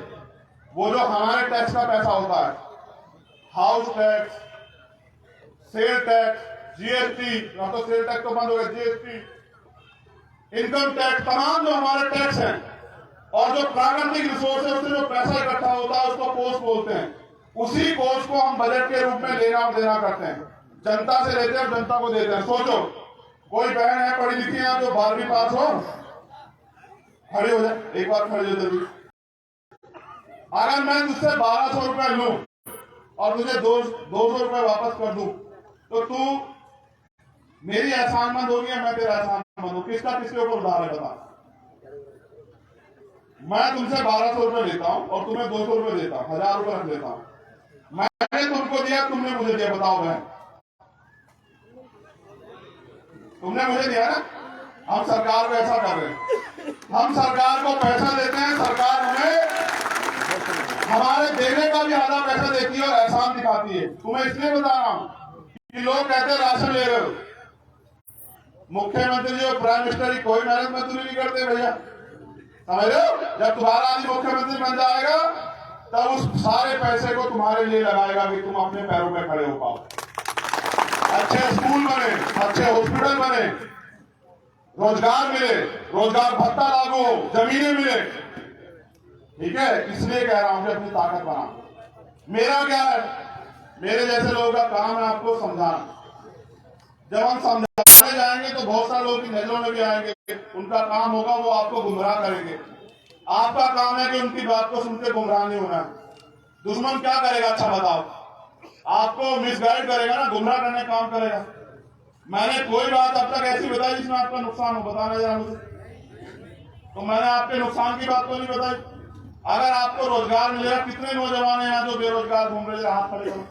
Speaker 1: वो जो हमारे टैक्स का पैसा होता है, house tax, sale tax, GST, तो सेल टैक्स तो बंद हो गया, जीएसटी, इनकम टैक्स, तमाम जो हमारे टैक्स हैं, और जो प्राकृतिक रिसोर्स है उससे जो पैसा इकट्ठा होता है उसको पोस्ट बोलते हैं।
Speaker 2: उसी कोष को हम बजट के रूप में लेना और देना करते हैं, जनता से लेते हैं और जनता को देते हैं। सोचो, कोई बहन है पढ़ी लिखी है जो 12वीं पास हो, खड़ी हो जाए, एक बार खड़ी हो जाए। अगर मैं तुझसे 1200 रुपए लूं और तुझे 200 रुपए वापस कर दूं, तो तू मेरी एहसानमंद होगी या मैं तेरा एहसानमंद हूं? किसका किसके ऊपर उधार है बता। मैं तुमसे 1200 रुपए लेता हूं और तुम्हें 200 रुपए देता हूं, 1000 रुपए रख लेता हूं। मैंने तुमको दिया, तुमने मुझे दिया, बताओ बहन, तुमने मुझे दिया ना। हम सरकार को ऐसा कर रहे हैं, हम सरकार को पैसा देते हैं, सरकार हमें हमारे देने का भी आधा पैसा देती है और एहसान दिखाती है। तुम्हें इसलिए बता रहा हूं कि लोग कहते हैं राशन ले रहे हो, मुख्यमंत्री जी और प्राइम मिनिस्टर की कोई मेहनत मजदूरी नहीं करते भैया, समझ रहे हो? जब तुम्हारा आदमी मुख्यमंत्री बन जाएगा तब उस सारे पैसे को तुम्हारे लिए लगाएगा कि तुम अपने पैरों पे खड़े हो पाओ, अच्छे स्कूल बने, अच्छे हॉस्पिटल बने, रोजगार मिले, रोजगार भत्ता लागू हो, जमीनें मिले। ठीक है, इसलिए कह रहा हूं कि अपनी ताकत बना। मेरा क्या है, मेरे जैसे लोगों का काम है आपको समझाना। जब हम समझाने जाएंगे तो बहुत सारे लोग की नजरों में भी आएंगे, उनका काम होगा वो आपको गुमराह करेंगे। आपका काम है कि उनकी बात को सुनकर गुमराह नहीं होना। दुश्मन क्या करेगा, अच्छा बताओ? आपको मिसगाइड करेगा ना, गुमराह करने काम करेगा। मैंने कोई बात अब तक ऐसी बताई जिसमें आपका नुकसान हो? बताना जरा मुझे। तो मैंने आपके नुकसान की बात तो नहीं बताई। अगर आपको रोजगार मिलेगा, कितने नौजवान हैं यहाँ जो बेरोजगार घूम रहे हैं? हाथ खड़े करो।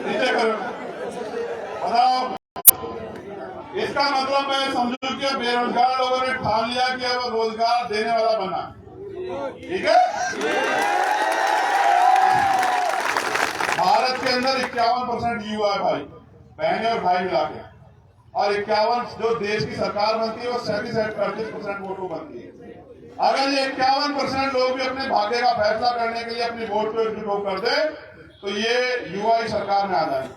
Speaker 2: नीचे करो, बताओ। इसका मतलब मैं समझू कि बेरोजगार लोगों ने ठान लिया कि अब रोजगार देने वाला बना। ठीक है, भारत के अंदर 51% युवा है भाई, बहने और भाई मिला के, और 51 जो देश की सरकार बनती है वो 37-38% वोटों बनती है। अगर ये 51% लोग भी अपने भाग्य का फैसला करने के लिए अपनी वोट को एकजुट कर दे तो ये युवा ही सरकार में आ जाए।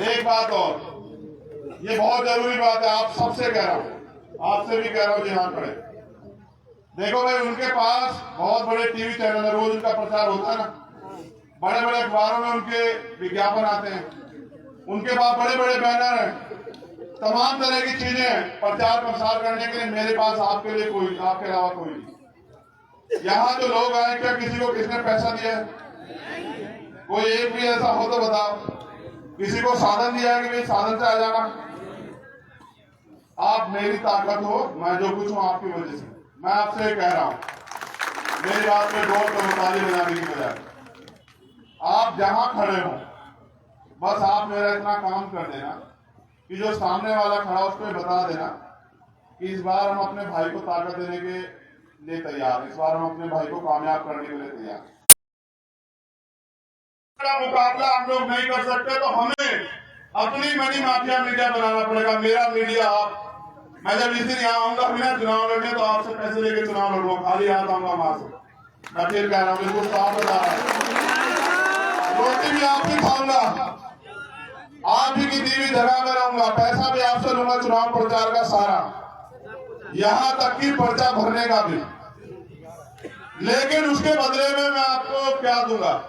Speaker 2: एक बात और, ये बहुत जरूरी बात है, आप सबसे कह रहा हूं, आपसे भी कह रहा हूं जी, हाथ खड़े। देखो भाई, उनके पास बहुत बड़े टीवी चैनल है, रोज उनका प्रचार होता है ना, बड़े बड़े अखबारों में उनके विज्ञापन आते हैं, उनके पास बड़े बड़े बैनर हैं, तमाम तरह की चीजें हैं प्रचार प्रसार करने के लिए। मेरे पास आपके लिए कोई, आपके अलावा कोई नहीं। यहाँ जो लोग आए, क्या किसी को किसने पैसा दिया है? कोई एक भी ऐसा हो तो बताओ। किसी को साधन दिया है कि भाई साधन से आ जाना? आप मेरी ताकत हो, मैं जो कुछ हूं आपकी वजह से। मैं आपसे कह रहा हूं, मेरी बात पे गौर करो, ताली बजाने की बजाय आप जहां खड़े हो बस आप मेरा इतना काम कर देना कि जो सामने वाला खड़ा उस पर बता देना कि इस बार हम अपने भाई को ताकत देने के लिए तैयार, इस बार हम अपने भाई को कामयाब करने के लिए तैयार। मुकाबला हम लोग नहीं कर सकते तो हमें अपनी मनी माफिया मीडिया बनाना पड़ेगा। मेरा मीडिया आप, मैं जब इस दिन यहाँ आऊंगा बिना चुनाव लड़ने तो आपसे पैसे लेके चुनाव लड़ूंगा, खाली हाथ आऊंगा वहां से। मैं फिर कह रहा हूँ, बिल्कुल साफ बता रहा हूँ, रोटी भी आपकी खाऊंगा, आप ही की दी हुई जगह में रहूंगा, पैसा भी आपसे लूंगा चुनाव प्रचार का सारा, यहां तक कि पर्चा भरने का भी। लेकिन उसके बदले में मैं आपको क्या दूंगा?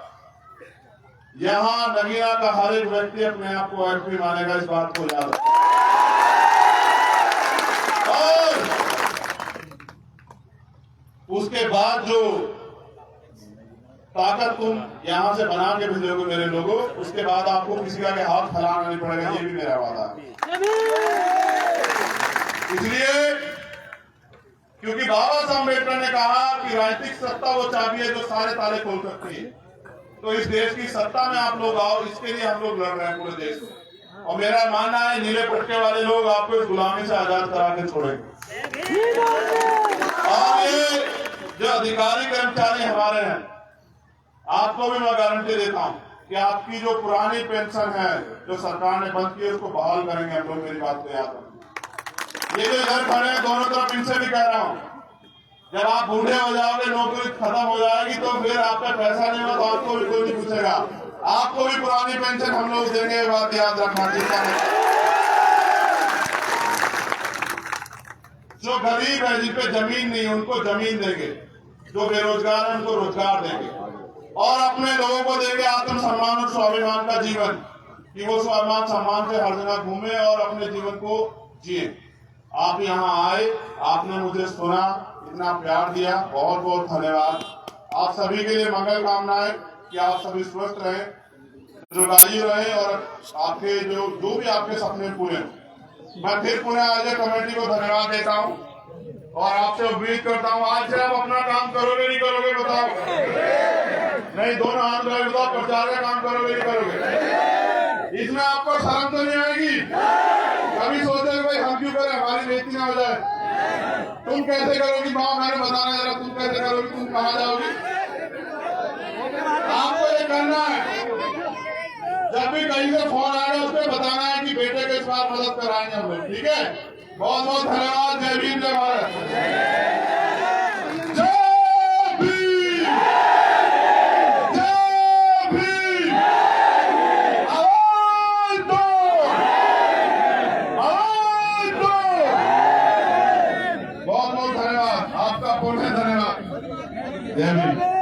Speaker 2: यहां नगीना का हर एक व्यक्ति अपने आप को एमपी मानेगा, इस बात को याद रखो। और उसके बाद जो ताकत तुम यहां से बना के भेजोगे मेरे लोगों, उसके बाद आपको किसी का हाथ फैलाना नहीं पड़ेगा, ये भी मेरा वादा है। इसलिए क्योंकि बाबा साहब अम्बेडकर ने कहा कि राजनीतिक सत्ता वो चाबी है जो सारे ताले खोल सकती है। तो इस देश की सत्ता में आप लोग आओ, इसके लिए हम लोग लड़ रहे हैं पूरे देश में। और मेरा मानना है नीले पट्टे वाले लोग आपको इस गुलामी से आजाद करा के छोड़ेंगे। और ये जो अधिकारी कर्मचारी हमारे हैं, आपको भी मैं गारंटी देता हूं कि आपकी जो पुरानी पेंशन है जो सरकार ने बंद की है उसको बहाल करेंगे हम लोग, मेरी बात को याद रखें। ये जो इधर खड़े हैं दोनों तरफ, इनसे भी कह रहा हूं, जब आप बूढ़े हो जाओगे, नौकरी खत्म हो जाएगी तो फिर आपका पैसा नहीं होगा तो आपको भी कोई नहीं पूछेगा। आपको भी पुरानी पेंशन हम लोग देंगे, ये बात याद रखना। चिंता नहीं। जो गरीब है, जिन पे जमीन नहीं है, उनको जमीन देंगे। जो बेरोजगार है उनको रोजगार देंगे और अपने लोगों को देंगे आत्मसम्मान और स्वाभिमान का जीवन, कि वो स्वाभिमान सम्मान से हर जगह घूमे और अपने जीवन को जिए। आप यहाँ आए, आपने मुझे सुना, इतना प्यार दिया, बहुत बहुत धन्यवाद। आप सभी के लिए मंगल कामनाएं कि आप सभी स्वस्थ रहें, दीर्घायु रहें और आपके जो भी आपके सपने पूरे हों। मैं फिर पुनः आयोजक कमेटी को धन्यवाद देता हूँ और आपसे उम्मीद करता हूँ आज से आप अपना काम करोगे नहीं करोगे बताओ? नहीं, दोनों हाथ में बताओ, प्रचार का काम करोगे नहीं करोगे? इसमें आपको शर्म तो नहीं आएगी? कभी सोचे भाई हम क्यों करें, हमारी बेइज्जती ना हो जाए? तुम कैसे करोगी माँ, मैंने बताना जरा, तुम कैसे करोगी, तुम कहाँ जाओगी? आपको ये करना है, जब भी कहीं से फोन आएगा उसमें बताना है कि बेटे के इस बार मदद कराएंगे हम लोग, ठीक है? बहुत बहुत धन्यवाद। जय भीम, जय भारत। जय भीम, जय भीम। आवाज दो, आवाज दो। बहुत बहुत धन्यवाद, आपका पूर्ण धन्यवाद। जय भीम।